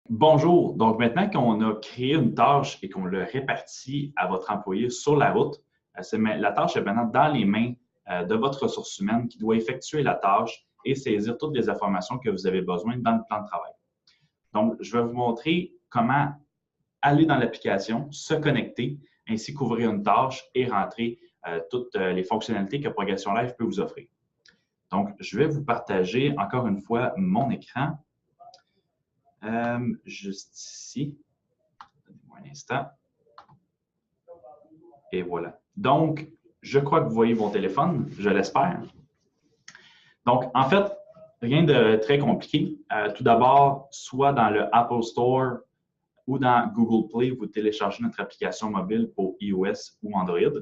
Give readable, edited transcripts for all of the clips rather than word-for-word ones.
Bonjour. Donc, maintenant qu'on a créé une tâche et qu'on l'a répartie à votre employé sur la route, la tâche est maintenant dans les mains de votre ressource humaine qui doit effectuer la tâche et saisir toutes les informations que vous avez besoin dans le plan de travail. Donc, je vais vous montrer comment aller dans l'application, se connecter, ainsi qu'ouvrir une tâche et rentrer toutes les fonctionnalités que Progression Live peut vous offrir. Donc, je vais vous partager encore une fois mon écran. Juste ici. Donnez-moi un instant. Et voilà. Donc, je crois que vous voyez mon téléphone, je l'espère. Donc, en fait, rien de très compliqué. Tout d'abord, soit dans le Apple Store ou dans Google Play, vous téléchargez notre application mobile pour iOS ou Android.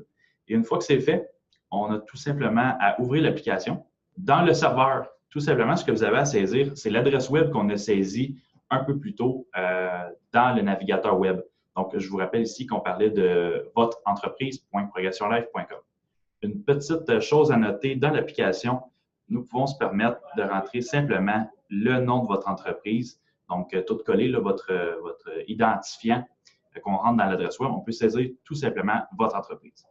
Et une fois que c'est fait, on a tout simplement à ouvrir l'application. Dans le serveur, tout simplement, ce que vous avez à saisir, c'est l'adresse web qu'on a saisie un peu plus tôt dans le navigateur web. Donc, je vous rappelle ici qu'on parlait de votreentreprise.progressionlive.com. Une petite chose à noter, dans l'application, nous pouvons se permettre de rentrer simplement le nom de votre entreprise. Donc, tout coller là, votre identifiant qu'on rentre dans l'adresse web, on peut saisir tout simplement votre entreprise.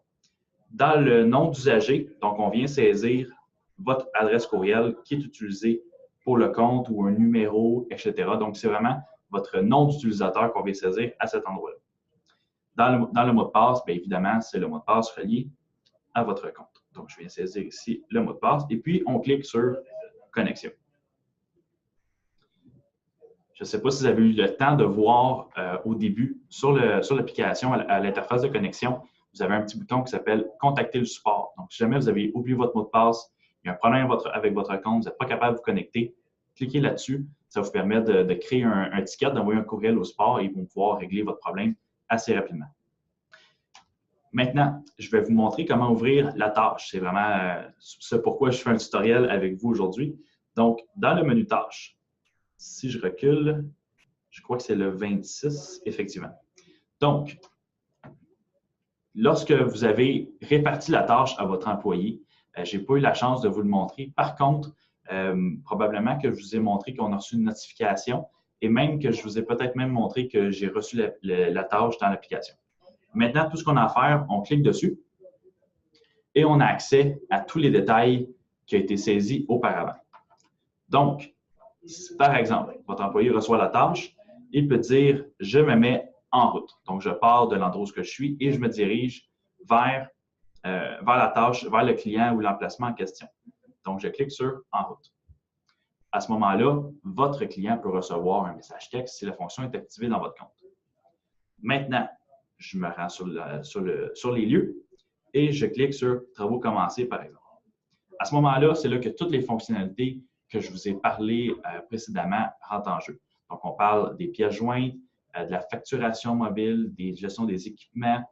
Dans le nom d'usager, donc on vient saisir votre adresse courriel qui est utilisée pour le compte ou un numéro, etc. Donc, c'est vraiment votre nom d'utilisateur qu'on vient saisir à cet endroit-là. Dans le mot de passe, bien évidemment, c'est le mot de passe relié à votre compte. Donc, je viens saisir ici le mot de passe et puis on clique sur « Connexion ». Je ne sais pas si vous avez eu le temps de voir au début sur l'application, à l'interface de connexion, vous avez un petit bouton qui s'appelle « Contacter le support ». Donc, si jamais vous avez oublié votre mot de passe, il y a un problème avec votre compte, vous n'êtes pas capable de vous connecter, cliquez là-dessus. Ça vous permet de créer un ticket, d'envoyer un courriel au support et ils vont pouvoir régler votre problème assez rapidement. Maintenant, je vais vous montrer comment ouvrir la tâche. C'est vraiment ce pourquoi je fais un tutoriel avec vous aujourd'hui. Donc, dans le menu tâche, si je recule, je crois que c'est le 26, effectivement. Donc, lorsque vous avez réparti la tâche à votre employé, je n'ai pas eu la chance de vous le montrer. Par contre, probablement que je vous ai montré qu'on a reçu une notification et même que je vous ai peut-être même montré que j'ai reçu la tâche dans l'application. Maintenant, tout ce qu'on a à faire, on clique dessus et on a accès à tous les détails qui ont été saisis auparavant. Donc, par exemple, votre employé reçoit la tâche, il peut dire « Je me mets en route ». Donc, je pars de l'endroit où je suis et je me dirige vers la tâche, vers le client ou l'emplacement en question. Donc, je clique sur « En route ». À ce moment-là, votre client peut recevoir un message texte si la fonction est activée dans votre compte. Maintenant, je me rends sur les lieux et je clique sur « Travaux commencés » par exemple. À ce moment-là, c'est là que toutes les fonctionnalités que je vous ai parlé précédemment rentrent en jeu. Donc, on parle des pièces jointes, de la facturation mobile, des gestions des équipements,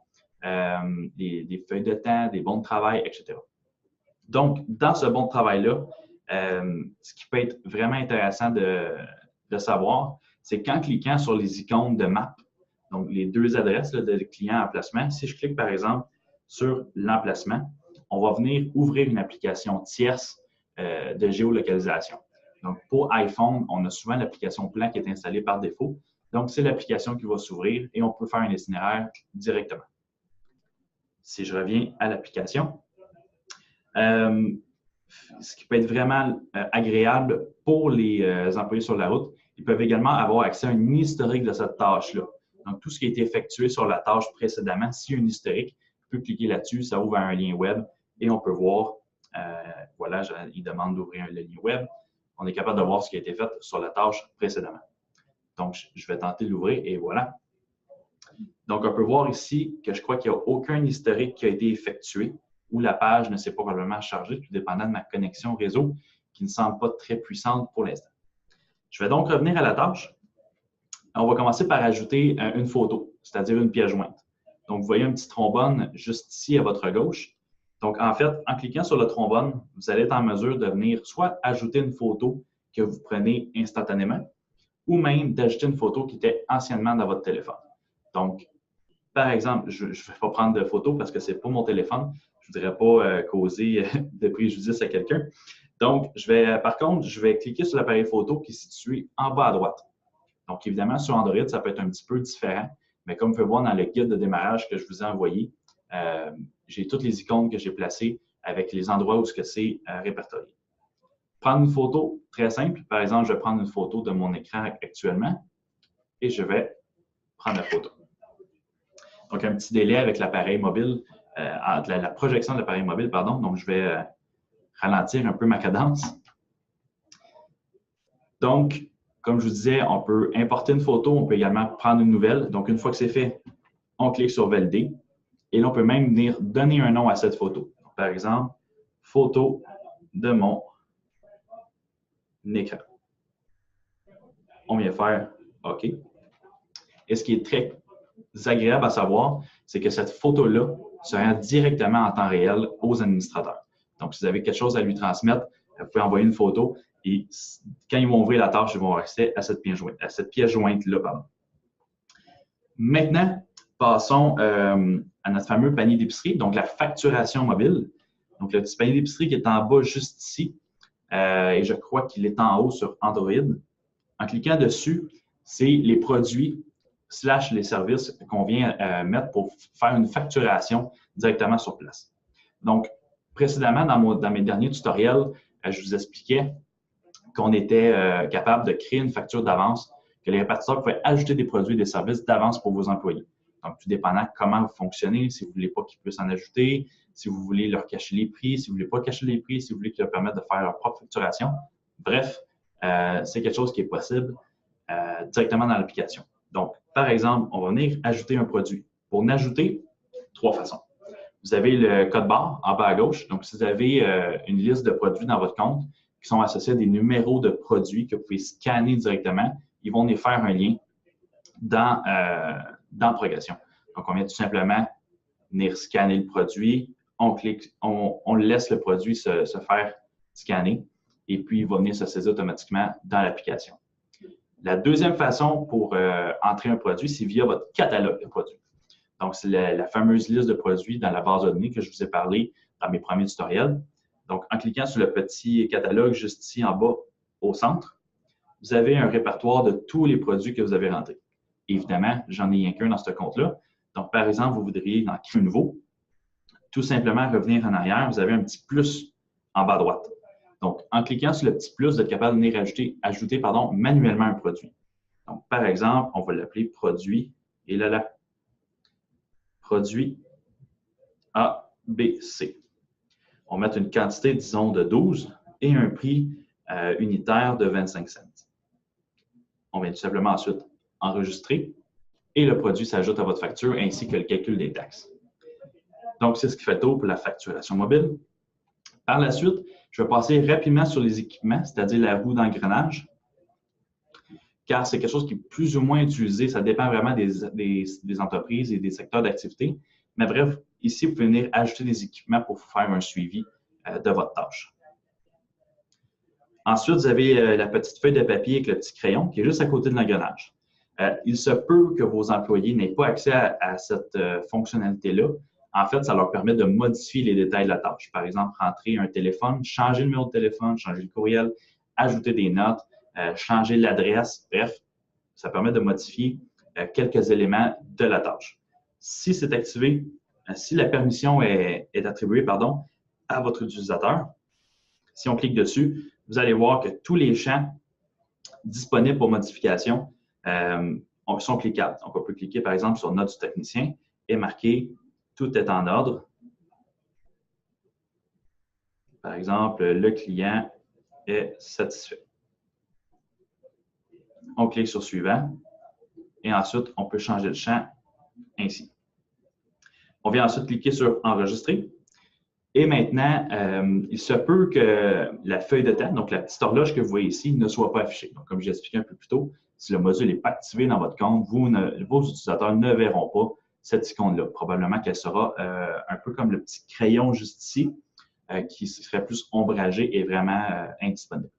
des feuilles de temps, des bons de travail, etc. Donc, dans ce bon de travail-là, ce qui peut être vraiment intéressant de savoir, c'est qu'en cliquant sur les icônes de map, donc les deux adresses là, de client emplacement, si je clique par exemple sur l'emplacement, on va venir ouvrir une application tierce de géolocalisation. Donc, pour iPhone, on a souvent l'application Plan qui est installée par défaut. Donc, c'est l'application qui va s'ouvrir et on peut faire un itinéraire directement. Si je reviens à l'application, ce qui peut être vraiment agréable pour les employés sur la route, ils peuvent également avoir accès à un historique de cette tâche-là. Donc, tout ce qui a été effectué sur la tâche précédemment, s'il y a un historique, on peut cliquer là-dessus, ça ouvre un lien web et on peut voir, voilà, il demande d'ouvrir le lien web. On est capable de voir ce qui a été fait sur la tâche précédemment. Donc, je vais tenter de l'ouvrir et voilà. Donc, on peut voir ici que je crois qu'il n'y a aucun historique qui a été effectué ou la page ne s'est pas probablement chargée, tout dépendant de ma connexion réseau qui ne semble pas très puissante pour l'instant. Je vais donc revenir à la tâche. On va commencer par ajouter une photo, c'est-à-dire une pièce jointe. Donc, vous voyez un petit trombone juste ici à votre gauche. Donc, en fait, en cliquant sur le trombone, vous allez être en mesure de venir soit ajouter une photo que vous prenez instantanément ou même d'ajouter une photo qui était anciennement dans votre téléphone. Donc, par exemple, je ne vais pas prendre de photo parce que ce n'est pas mon téléphone. Je ne voudrais pas causer de préjudice à quelqu'un. Donc, par contre, je vais cliquer sur l'appareil photo qui est situé en bas à droite. Donc, évidemment, sur Android, ça peut être un petit peu différent, mais comme vous pouvez voir dans le guide de démarrage que je vous ai envoyé, j'ai toutes les icônes que j'ai placées avec les endroits où c'est répertorié. Prendre une photo, très simple. Par exemple, je vais prendre une photo de mon écran actuellement et je vais prendre la photo. Donc, un petit délai avec l'appareil mobile, la projection de l'appareil mobile, pardon. Donc, je vais ralentir un peu ma cadence. Donc, comme je vous disais, on peut importer une photo, on peut également prendre une nouvelle. Donc, une fois que c'est fait, on clique sur Valider. Et là, on peut même venir donner un nom à cette photo. Donc, par exemple, photo de mon écran. On vient faire OK. Et ce qui est très agréable à savoir, c'est que cette photo-là se rend directement en temps réel aux administrateurs. Donc, si vous avez quelque chose à lui transmettre, vous pouvez envoyer une photo et quand ils vont ouvrir la tâche, ils vont avoir accès à cette pièce jointe-là. Maintenant, passons à notre fameux panier d'épicerie, donc la facturation mobile. Donc, le petit panier d'épicerie qui est en bas juste ici, et je crois qu'il est en haut sur Android. En cliquant dessus, c'est les produits / les services qu'on vient mettre pour faire une facturation directement sur place. Donc, précédemment, dans mes derniers tutoriels, je vous expliquais qu'on était capable de créer une facture d'avance, que les répartiteurs pouvaient ajouter des produits et des services d'avance pour vos employés. Donc, tout dépendant comment vous fonctionnez, si vous ne voulez pas qu'ils puissent en ajouter, si vous voulez leur cacher les prix, si vous ne voulez pas cacher les prix, si vous voulez qu'ils leur permettent de faire leur propre facturation. Bref, c'est quelque chose qui est possible directement dans l'application. Donc, par exemple, on va venir ajouter un produit. Pour en ajouter, 3 façons. Vous avez le code barre en bas à gauche. Donc, si vous avez une liste de produits dans votre compte qui sont associés à des numéros de produits que vous pouvez scanner directement, ils vont venir faire un lien dans Progression. Donc, on vient tout simplement venir scanner le produit, on clique, on laisse le produit se faire scanner et puis il va venir se saisir automatiquement dans l'application. La deuxième façon pour entrer un produit, c'est via votre catalogue de produits. Donc, c'est la fameuse liste de produits dans la base de données que je vous ai parlé dans mes premiers tutoriels. Donc, en cliquant sur le petit catalogue juste ici en bas au centre, vous avez un répertoire de tous les produits que vous avez rentrés. Évidemment, j'en ai rien qu'un dans ce compte-là. Donc, par exemple, vous voudriez en créer un nouveau. Tout simplement, revenir en arrière, vous avez un petit plus en bas à droite. Donc, en cliquant sur le petit plus, vous êtes capable de venir ajouter manuellement un produit. Donc, par exemple, on va l'appeler produit, et là, produit ABC. On va mettre une quantité, disons, de 12 et un prix unitaire de 25 cents. On vient tout simplement ensuite enregistrer et le produit s'ajoute à votre facture ainsi que le calcul des taxes. Donc, c'est ce qui fait le tour pour la facturation mobile. Par la suite, je vais passer rapidement sur les équipements, c'est-à-dire la roue d'engrenage, car c'est quelque chose qui est plus ou moins utilisé. Ça dépend vraiment des entreprises et des secteurs d'activité. Mais bref, ici, vous pouvez venir ajouter des équipements pour faire un suivi de votre tâche. Ensuite, vous avez la petite feuille de papier avec le petit crayon qui est juste à côté de l'engrenage. Il se peut que vos employés n'aient pas accès à cette fonctionnalité-là. En fait, ça leur permet de modifier les détails de la tâche. Par exemple, rentrer un téléphone, changer le numéro de téléphone, changer le courriel, ajouter des notes, changer l'adresse. Bref, ça permet de modifier quelques éléments de la tâche. Si c'est activé, si la permission est attribuée à votre utilisateur, si on clique dessus, vous allez voir que tous les champs disponibles pour modification sont cliquables. Donc, on peut cliquer, par exemple, sur Note du technicien et marquer « Tout est en ordre ». Par exemple, le client est satisfait. On clique sur « Suivant » et ensuite, on peut changer le champ ainsi. On vient ensuite cliquer sur « Enregistrer ». Et maintenant, il se peut que la feuille de temps, donc la petite horloge que vous voyez ici, ne soit pas affichée. Donc, comme j'ai expliqué un peu plus tôt, si le module n'est pas activé dans votre compte, vos utilisateurs ne verront pas cette icône-là. Probablement qu'elle sera un peu comme le petit crayon juste ici, qui serait plus ombragé et vraiment indisponible.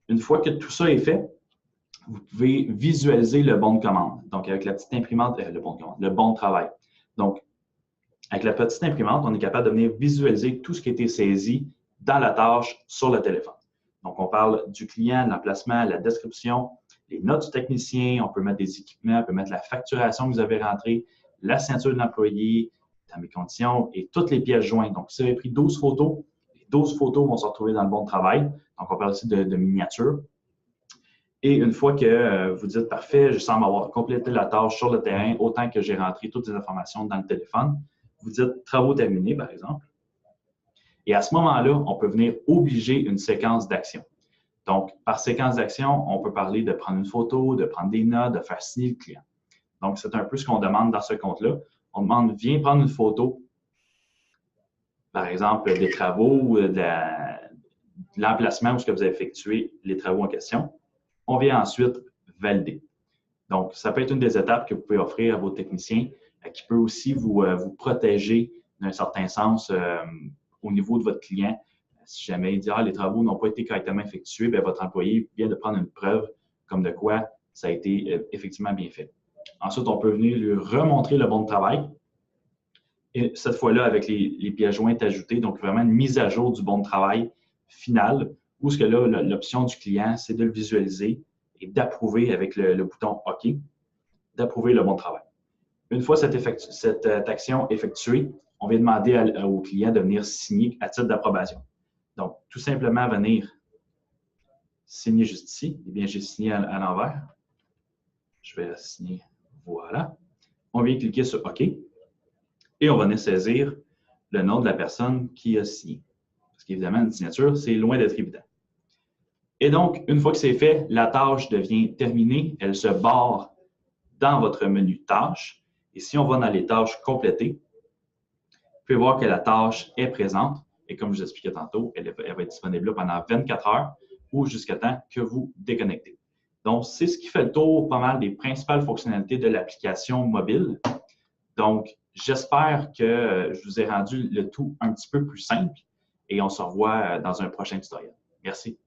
Une fois que tout ça est fait, vous pouvez visualiser le bon de commande. Donc, avec la petite imprimante, le bon de travail. Donc, Avec la petite imprimante, on est capable de venir visualiser tout ce qui a été saisi dans la tâche sur le téléphone. Donc, on parle du client, de l'emplacement, la description, les notes du technicien, on peut mettre des équipements, on peut mettre la facturation que vous avez rentrée, la signature de l'employé, dans mes conditions et toutes les pièces jointes. Donc, si vous avez pris 12 photos, les 12 photos vont se retrouver dans le bon de travail. Donc, on parle aussi de miniature. Et une fois que vous dites « Parfait, je semble avoir complété la tâche sur le terrain, autant que j'ai rentré toutes les informations dans le téléphone », vous dites « Travaux terminés », par exemple. Et à ce moment-là, on peut venir obliger une séquence d'actions. Donc, par séquence d'actions, on peut parler de prendre une photo, de prendre des notes, de faire signer le client. Donc, c'est un peu ce qu'on demande dans ce compte-là. On demande « Viens prendre une photo », par exemple, des travaux ou de l'emplacement où vous avez effectué les travaux en question. On vient ensuite valider. Donc, ça peut être une des étapes que vous pouvez offrir à vos techniciens qui peut aussi vous protéger d'un certain sens au niveau de votre client. Si jamais il dit « Ah, les travaux n'ont pas été correctement effectués », bien, votre employé vient de prendre une preuve comme de quoi ça a été effectivement bien fait. Ensuite, on peut venir lui remontrer le bon de travail. Et cette fois-là, avec les pièces jointes ajoutées, donc vraiment une mise à jour du bon de travail final, où ce que là, l'option du client, c'est de le visualiser et d'approuver avec le bouton OK, d'approuver le bon de travail. Une fois cette action effectuée, on vient demander au client de venir signer à titre d'approbation. Donc, tout simplement venir signer juste ici. Eh bien, j'ai signé à l'envers. Je vais signer, voilà. On vient cliquer sur OK et on va venir saisir le nom de la personne qui a signé. Parce qu'évidemment, une signature, c'est loin d'être évident. Et donc, une fois que c'est fait, la tâche devient terminée. Elle se barre dans votre menu Tâches. Et si on va dans les tâches complétées, vous pouvez voir que la tâche est présente. Et comme je vous expliquais tantôt, elle va être disponible là pendant 24 heures ou jusqu'à temps que vous déconnectez. Donc, c'est ce qui fait le tour pas mal des principales fonctionnalités de l'application mobile. Donc, j'espère que je vous ai rendu le tout un petit peu plus simple et on se revoit dans un prochain tutoriel. Merci.